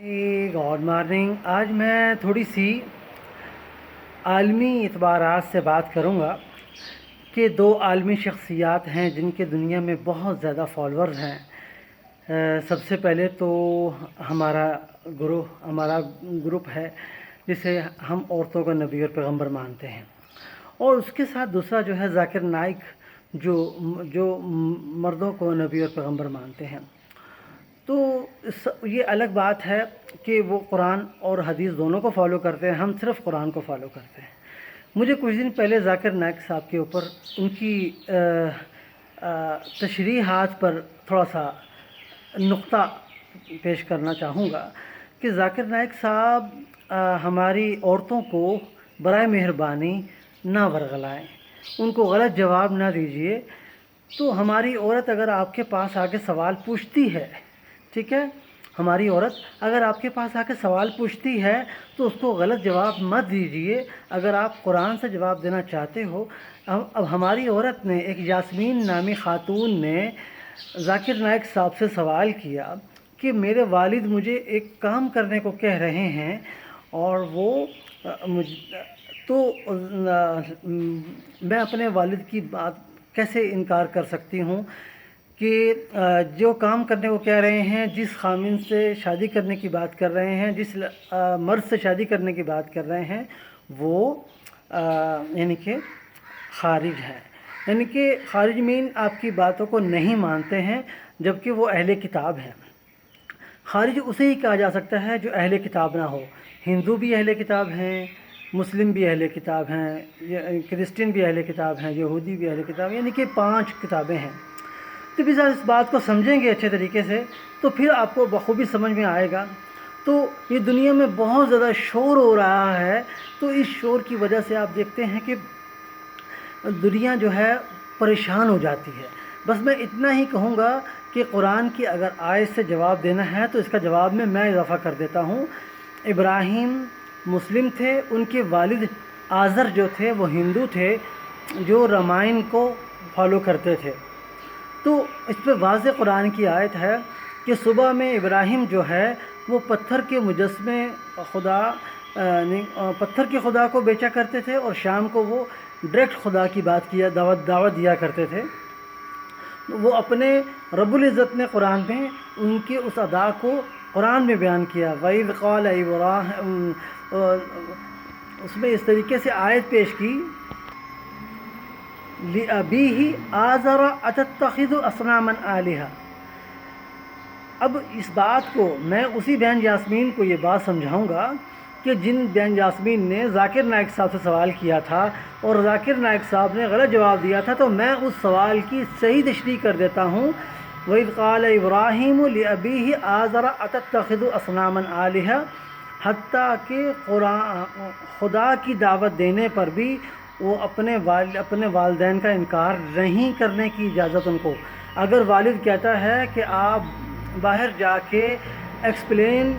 Good morning. آج میں تھوڑی سی عالمی اعتبارات سے بات کروں گا کہ دو عالمی شخصیات ہیں جن کے دنیا میں بہت زیادہ فالورز ہیں. سب سے پہلے تو ہمارا گروپ ہے جسے ہم عورتوں کا نبی اور پیغمبر مانتے ہیں، اور اس کے ساتھ دوسرا جو ہے ذاکر نائک جو مردوں کو نبی اور پیغمبر مانتے ہیں. تو یہ الگ بات ہے کہ وہ قرآن اور حدیث دونوں کو فالو کرتے ہیں، ہم صرف قرآن کو فالو کرتے ہیں. مجھے کچھ دن پہلے ذاکر نائک صاحب کے اوپر ان کی تشریحات پر تھوڑا سا نقطہ پیش کرنا چاہوں گا کہ ذاکر نائک صاحب ہماری عورتوں کو برائے مہربانی نہ ورغلائیں، ان کو غلط جواب نہ دیجیے. تو ہماری عورت اگر آپ کے پاس آ کے سوال پوچھتی ہے، ٹھیک ہے، ہماری عورت اگر آپ کے پاس آ کے سوال پوچھتی ہے تو اس کو غلط جواب مت دیجیے. اگر آپ قرآن سے جواب دینا چاہتے ہو. اب ہماری عورت نے، ایک یاسمین نامی خاتون نے ذاکر نائک صاحب سے سوال کیا کہ میرے والد مجھے ایک کام کرنے کو کہہ رہے ہیں اور وہ تو میں اپنے والد کی بات کیسے انکار کر سکتی ہوں کہ جو کام کرنے کو کہہ رہے ہیں، جس خامن سے شادی کرنے کی بات کر رہے ہیں، جس مرد سے شادی کرنے کی بات کر رہے ہیں، وہ یعنی کہ خارج ہے. یعنی کہ خارج مین آپ کی باتوں کو نہیں مانتے ہیں جبکہ وہ اہل کتاب ہیں. خارج اسے ہی کہا جا سکتا ہے جو اہل کتاب نہ ہو. ہندو بھی اہل کتاب ہیں، مسلم بھی اہل کتاب ہیں، کرسچن بھی اہل کتاب ہیں، یہودی بھی اہل کتاب ہیں، یعنی کہ 5 کتابیں ہیں. تو بھی اس بات کو سمجھیں گے اچھے طریقے سے تو پھر آپ کو بخوبی سمجھ میں آئے گا. تو یہ دنیا میں بہت زیادہ شور ہو رہا ہے، تو اس شور کی وجہ سے آپ دیکھتے ہیں کہ دنیا جو ہے پریشان ہو جاتی ہے. بس میں اتنا ہی کہوں گا کہ قرآن کی اگر آیت سے جواب دینا ہے تو اس کا جواب میں اضافہ کر دیتا ہوں. ابراہیم مسلم تھے، ان کے والد آزر جو تھے وہ ہندو تھے جو رامائن کو فالو کرتے تھے. تو اس پہ واضح قرآن کی آیت ہے کہ صبح میں ابراہیم جو ہے وہ پتھر کے مجسمے پتھر کے خدا کو بیچا کرتے تھے، اور شام کو وہ ڈائریکٹ خدا کی بات کیا دعوت دیا کرتے تھے. وہ اپنے رب العزت نے قرآن میں ان کے اس ادا کو قرآن میں بیان کیا. وَإِذْ قَالَ إِبْرَاهِيمُ، اس میں اس طریقے سے آیت پیش کی لِأَبِيهِ آزَرَ أَتَتَّخِذُ أَصْنَامًا آلِهَةً. اب اس بات کو میں اسی بہن یاسمین کو یہ بات سمجھاؤں گا کہ جن بہن یاسمین نے ذاکر نائک صاحب سے سوال کیا تھا اور ذاکر نائک صاحب نے غلط جواب دیا تھا، تو میں اس سوال کی صحیح تشریح کر دیتا ہوں. وَإِذْ قَالَ إِبْرَاهِيمُ لِأَبِيهِ آزَرَ أَتَتَّخِذُ أَصْنَامًا آلِهَةً، حتیٰ کہ خدا کی دعوت دینے پر بھی وہ اپنے والدین کا انکار نہیں کرنے کی اجازت ان کو. اگر والد کہتا ہے کہ آپ باہر جا کے ایکسپلین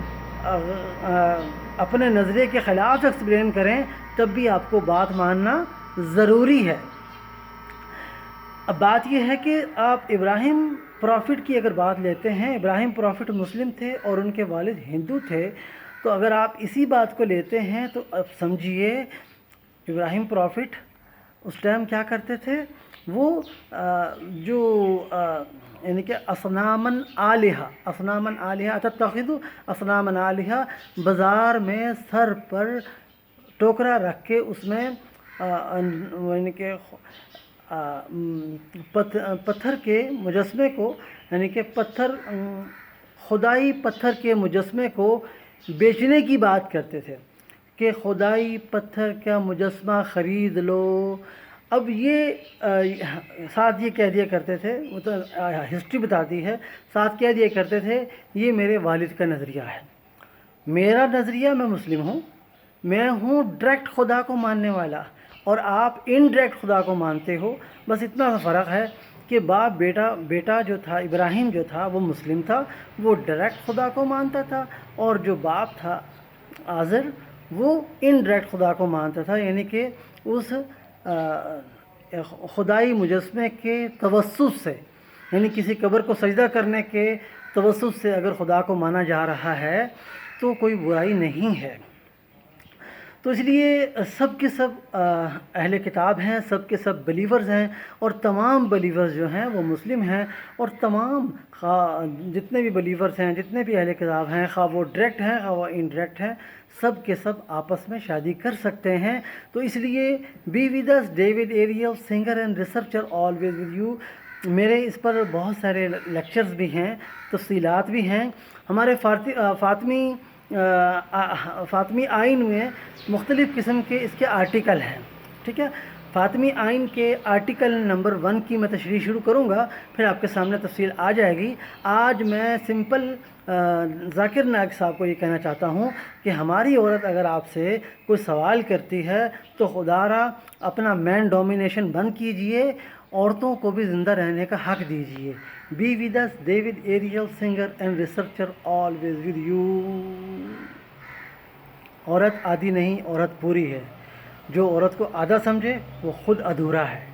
اپنے نظریے کے خلاف ایکسپلین کریں، تب بھی آپ کو بات ماننا ضروری ہے. اب بات یہ ہے کہ آپ ابراہیم پرافٹ کی اگر بات لیتے ہیں، ابراہیم پرافٹ مسلم تھے اور ان کے والد ہندو تھے. تو اگر آپ اسی بات کو لیتے ہیں تو اب سمجھیے ابراہیم پرافٹ اس ٹائم کیا کرتے تھے، وہ جو یعنی کہ اصنامن آلہہ اتتخذوا اصنامن آلہہ، بازار میں سر پر ٹوکرا رکھ کے اس میں یعنی کہ پتھر کے مجسمے کو، یعنی کہ خدائی پتھر کے مجسمے کو بیچنے کی بات کرتے تھے کہ خدائی پتھر کا مجسمہ خرید لو. اب یہ ساتھ یہ کہہ دیا کرتے تھے، وہ تو ہسٹری بتاتی ہے، ساتھ کہہ دیا کرتے تھے یہ میرے والد کا نظریہ ہے، میرا نظریہ، میں مسلم ہوں، میں ہوں ڈائریکٹ خدا کو ماننے والا اور آپ انڈائریکٹ خدا کو مانتے ہو. بس اتنا سا فرق ہے کہ بیٹا جو تھا ابراہیم جو تھا وہ مسلم تھا، وہ ڈائریکٹ خدا کو مانتا تھا، اور جو باپ تھا آزر وہ انڈائریکٹ خدا کو مانتا تھا. یعنی کہ اس خدائی مجسمے کے توسط سے، یعنی کسی قبر کو سجدہ کرنے کے توسط سے اگر خدا کو مانا جا رہا ہے تو کوئی برائی نہیں ہے۔ تو اس لیے سب کے سب اہل کتاب ہیں، سب کے سب بلیورز ہیں، اور تمام بلیورز جو ہیں وہ مسلم ہیں، اور تمام جتنے بھی بلیورز ہیں، جتنے بھی اہل کتاب ہیں، خواہ وہ ڈائریکٹ ہیں خواہ وہ انڈائریکٹ ہیں، سب کے سب آپس میں شادی کر سکتے ہیں۔ تو اس لیے be with us David Ariel, singer and researcher, always with you. میرے اس پر بہت سارے لیکچرز بھی ہیں، تفصیلات بھی ہیں۔ ہمارے فاطمی آئین میں مختلف قسم کے اس کے آرٹیکل ہیں، ٹھیک ہے۔ فاطمی آئین کے آرٹیکل نمبر 1 کی میں تشریح شروع کروں گا، پھر آپ کے سامنے تفصیل آ جائے گی۔ آج میں سمپل ذاکر نائک صاحب کو یہ کہنا چاہتا ہوں کہ ہماری عورت اگر آپ سے کوئی سوال کرتی ہے تو خدا را اپنا مین ڈومینیشن بند کیجئے، عورتوں کو بھی زندہ رہنے کا حق دیجئے۔ Be with us David Ariel, singer and researcher, always with you. عورت آدھی نہیں، عورت پوری ہے۔ جو عورت کو آدھا سمجھے وہ خود ادھورا ہے۔